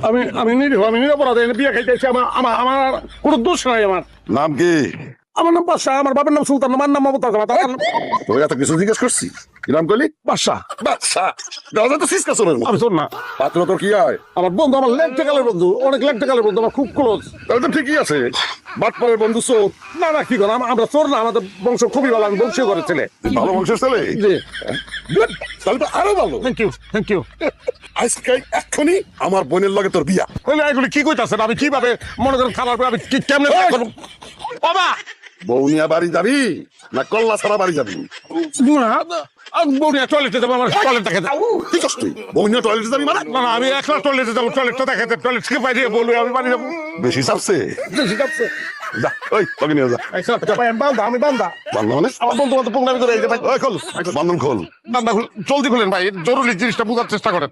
আমি নিরপরাধ বিয়ে খাইতেছি। আমার কোনো দোষ নাই। আমার নাম কি? আমার নাম বাদশাহ, আমার বাবার নাম সুলতান, আমার নাম মমতাজ। তোর এত কিছু জিজ্ঞেস করছি, কি নাম করলি? বাদশাহ। বাদশা, দাদা তো সিসকা শোনেন। আমি শোন না, পাত্র তোর কি হয়? আমার বন্ধু, আমার লেগটেকালের বন্ধু, অনেক লেগটেকালের বন্ধু, আমার খুব ক্লোজ। তাহলে তো ঠিকই আছে, বাটপাড়ের বন্ধু চোর। না না, কি করেন, আমরা চোর না, আমাদের বংশ খুবই ভালো, আমি বংশীয় ঘরের ছেলে। ভালো বংশের ছেলে? জি, Good, তাহলে তো আরো ভালো। Thank you, thank you. আজকে এক্ষুনি আমার বোনের লগে তোর বিয়া। এগুলি কি কইতাছেন? আমি কিভাবে মনে করেন খাবার পরে আমি কেমনে করবো? বাবা, বউ নিয়ে বাড়ি যাবি না কল্লা ছাড়া বাড়ি যাবি? টয়লেটে যাবো, আমার টয়লেট দেখাতে। কি করছ তুই? বউ নিয়ে টয়লেটে যাবি মানে? না না, আমি একলা টয়লেটে যাবো, টয়লেটটা দেখাতে। টয়লেট থেকে বাইরে বলবো আমি বাড়ি যাবো। বেশি চাপছে? যা, ওই তোকে নিয়ে যা। আমি বান্ধা, আমি বান্ধা। বান্ধব মানে? আমার বন্ধু বান্ধব প্রোগ্রামে করে এই যে ভাই, ওই খোল, বান্ধব খোল। বান্ধা জলদি খুলেন ভাই, জরুরি জিনিসটা বোঝার চেষ্টা করেন।